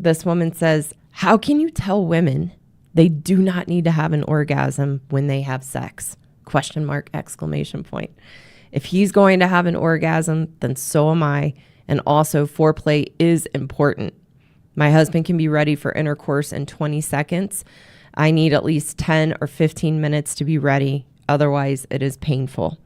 this woman says, how can you tell women they do not need to have an orgasm when they have sex? Question mark, exclamation point. If he's going to have an orgasm, then so am I. And also, foreplay is important. My husband can be ready for intercourse in 20 seconds. I need at least 10 or 15 minutes to be ready. Otherwise, it is painful.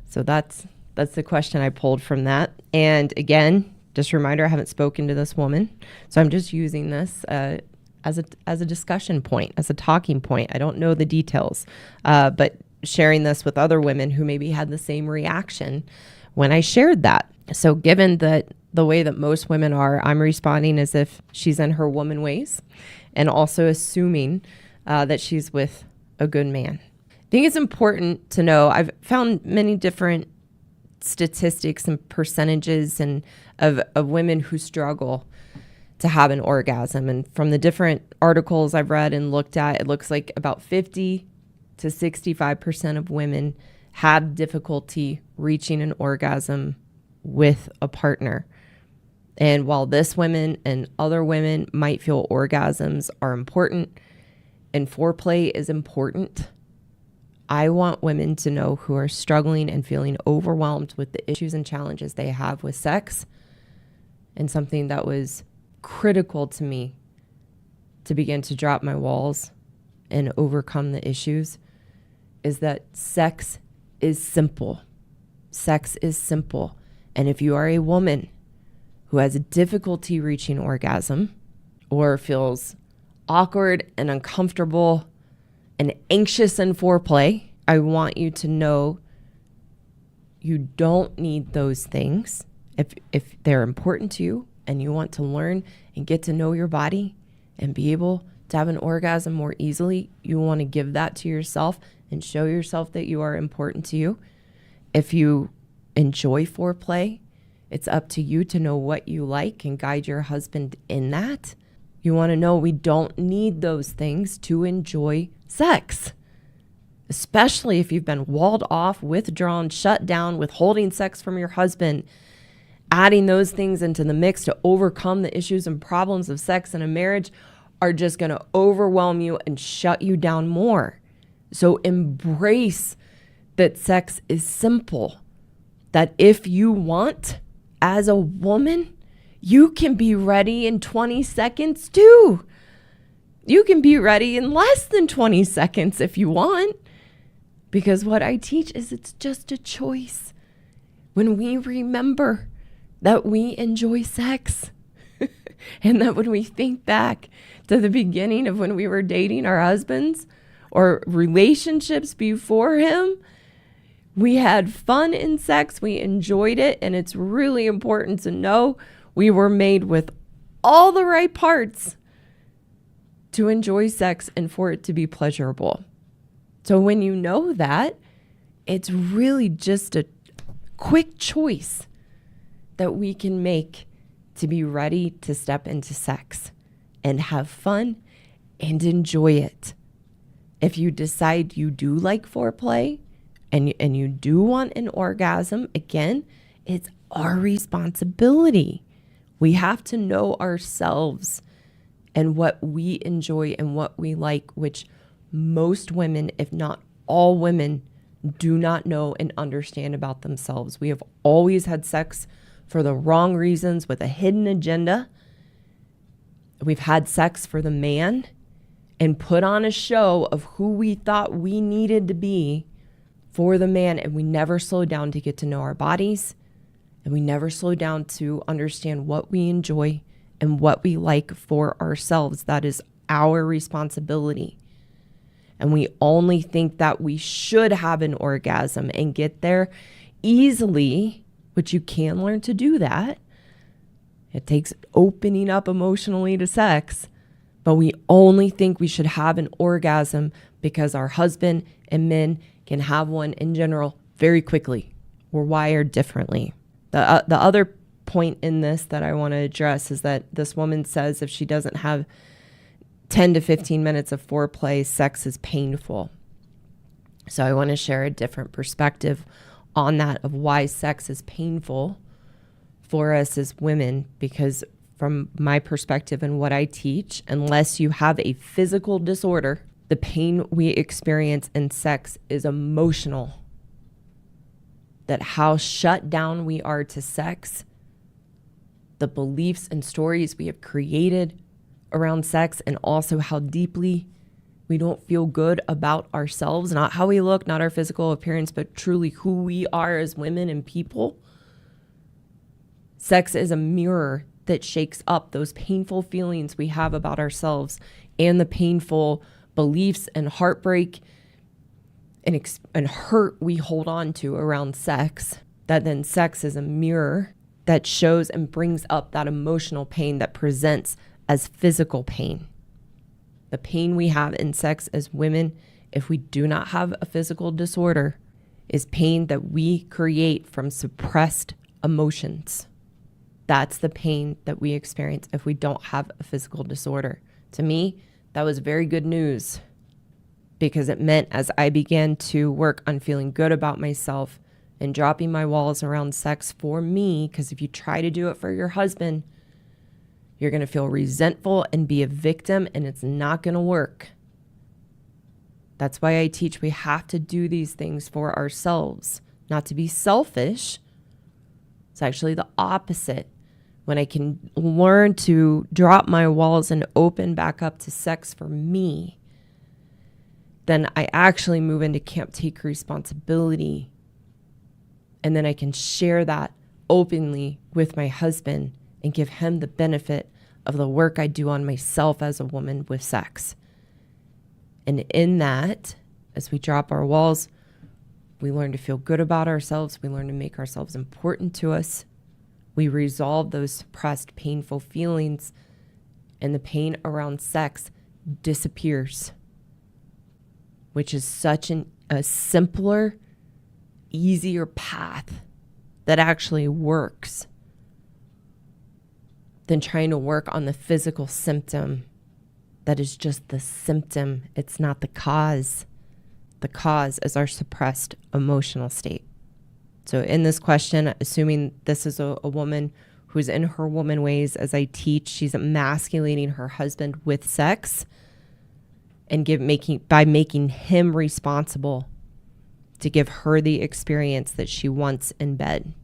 So that's the question I pulled from that. And again, just a reminder, I haven't spoken to this woman. So I'm just using this as a discussion point, as a talking point. I don't know the details, but sharing this with other women who maybe had the same reaction when I shared that. So given that the way that most women are, I'm responding as if she's in her woman ways and also assuming that she's with a good man. I think it's important to know, I've found many different statistics and percentages of women who struggle to have an orgasm. And from the different articles I've read and looked at, it looks like about 50 to 65% of women have difficulty reaching an orgasm with a partner. And while this woman and other women might feel orgasms are important and foreplay is important, I want women to know who are struggling and feeling overwhelmed with the issues and challenges they have with sex. And something that was critical to me to begin to drop my walls and overcome the issues is that sex is simple. Sex is simple. And if you are a woman who has a difficulty reaching orgasm or feels awkward and uncomfortable and anxious in foreplay, I want you to know you don't need those things. If they're important to you and you want to learn and get to know your body and be able to have an orgasm more easily, you want to give that to yourself and show yourself that you are important to you. If you enjoy foreplay, it's up to you to know what you like and guide your husband in that. You want to know we don't need those things to enjoy sex, especially if you've been walled off, withdrawn, shut down, withholding sex from your husband. Adding those things into the mix to overcome the issues and problems of sex in a marriage are just going to overwhelm you and shut you down more. So embrace that sex is simple, that if you want, as a woman, you can be ready in 20 seconds too. You can be ready in less than 20 seconds if you want, because what I teach is it's just a choice. When we remember that we enjoy sex and that when we think back to the beginning of when we were dating our husbands or relationships before him, we had fun in sex, we enjoyed it, and it's really important to know we were made with all the right parts to enjoy sex and for it to be pleasurable. So when you know that, it's really just a quick choice that we can make to be ready to step into sex and have fun and enjoy it. If you decide you do like foreplay and you do want an orgasm, again, it's our responsibility. We have to know ourselves and what we enjoy and what we like, which most women, if not all women, do not know and understand about themselves. We have always had sex for the wrong reasons with a hidden agenda. We've had sex for the man and put on a show of who we thought we needed to be for the man, and we never slowed down to get to know our bodies, and we never slowed down to understand what we enjoy and what we like for ourselves. That is our responsibility. And we only think that we should have an orgasm and get there easily, which you can learn to do that. It takes opening up emotionally to sex, but we only think we should have an orgasm because our husband and men can have one in general very quickly. We're wired differently. The other point in this that I want to address is that this woman says if she doesn't have 10 to 15 minutes of foreplay, sex is painful. So I want to share a different perspective on that of why sex is painful for us as women, because from my perspective and what I teach, unless you have a physical disorder, the pain we experience in sex is emotional. That how shut down we are to sex, the beliefs and stories we have created around sex, and also how deeply we don't feel good about ourselves, not how we look, not our physical appearance, but truly who we are as women and people. Sex is a mirror that shakes up those painful feelings we have about ourselves and the painful beliefs and heartbreak and hurt we hold on to around sex. That then sex is a mirror that shows and brings up that emotional pain that presents as physical pain. The pain we have in sex as women, if we do not have a physical disorder, is pain that we create from suppressed emotions. That's the pain that we experience if we don't have a physical disorder. To me, that was very good news, because it meant as I began to work on feeling good about myself and dropping my walls around sex for me, because if you try to do it for your husband, you're going to feel resentful and be a victim, and it's not going to work. That's why I teach we have to do these things for ourselves, not to be selfish. It's actually the opposite. When I can learn to drop my walls and open back up to sex for me, then I actually move into can't take responsibility. And then I can share that openly with my husband and give him the benefit of the work I do on myself as a woman with sex. And in that, as we drop our walls, we learn to feel good about ourselves. We learn to make ourselves important to us. We resolve those suppressed, painful feelings, and the pain around sex disappears, which is such a simpler, easier path that actually works than trying to work on the physical symptom that is just the symptom. It's not the cause. The cause is our suppressed emotional state. So in this question, assuming this is a woman who's in her woman ways, as I teach, she's emasculating her husband with sex and by making him responsible to give her the experience that she wants in bed,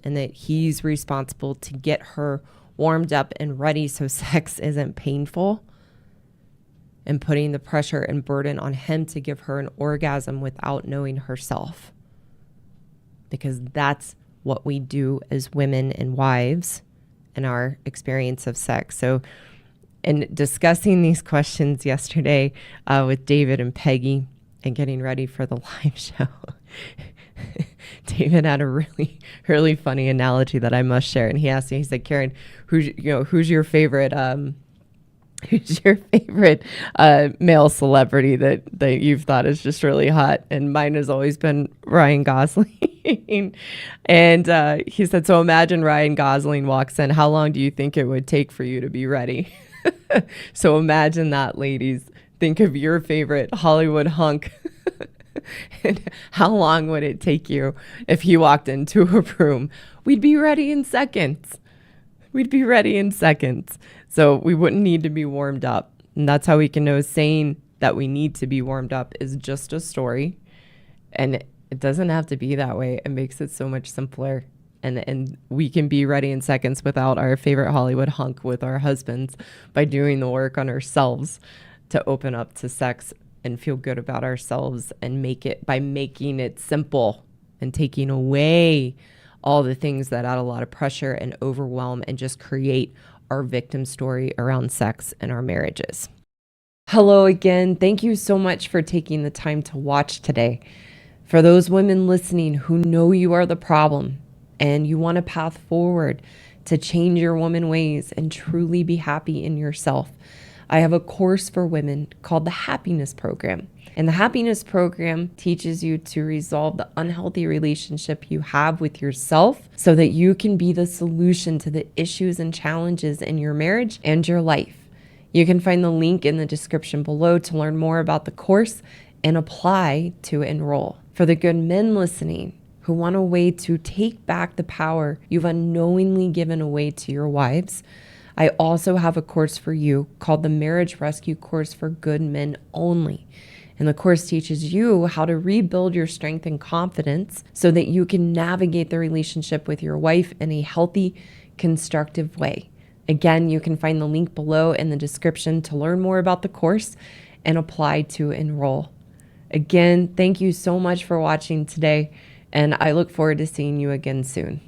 and that he's responsible to get her warmed up and ready so sex isn't painful, and putting the pressure and burden on him to give her an orgasm without knowing herself. Because that's what we do as women and wives in our experience of sex. So in discussing these questions yesterday with David and Peggy and getting ready for the live show, David had a really, really funny analogy that I must share. And he asked me, he said, Karen, who's your favorite male celebrity that you've thought is just really hot? And mine has always been Ryan Gosling. And he said, so imagine Ryan Gosling walks in. How long do you think it would take for you to be ready? So imagine that, ladies. Think of your favorite Hollywood hunk. And how long would it take you if he walked into a room? We'd be ready in seconds. So we wouldn't need to be warmed up. And that's how we can know saying that we need to be warmed up is just a story. And it doesn't have to be that way. It makes it so much simpler. And we can be ready in seconds without our favorite Hollywood hunk with our husbands by doing the work on ourselves to open up to sex and feel good about ourselves, and making it simple and taking away all the things that add a lot of pressure and overwhelm and just create our victim story around sex in our marriages. Hello again. Thank you so much for taking the time to watch today. For those women listening who know you are the problem and you want a path forward to change your woman ways and truly be happy in yourself, I have a course for women called the Happiness Program. And the Happiness Program teaches you to resolve the unhealthy relationship you have with yourself so that you can be the solution to the issues and challenges in your marriage and your life. You can find the link in the description below to learn more about the course and apply to enroll. For the good men listening who want a way to take back the power you've unknowingly given away to your wives, I also have a course for you called the Marriage Rescue Course for Good Men Only. And the course teaches you how to rebuild your strength and confidence so that you can navigate the relationship with your wife in a healthy, constructive way. Again, you can find the link below in the description to learn more about the course and apply to enroll. Again, thank you so much for watching today, and I look forward to seeing you again soon.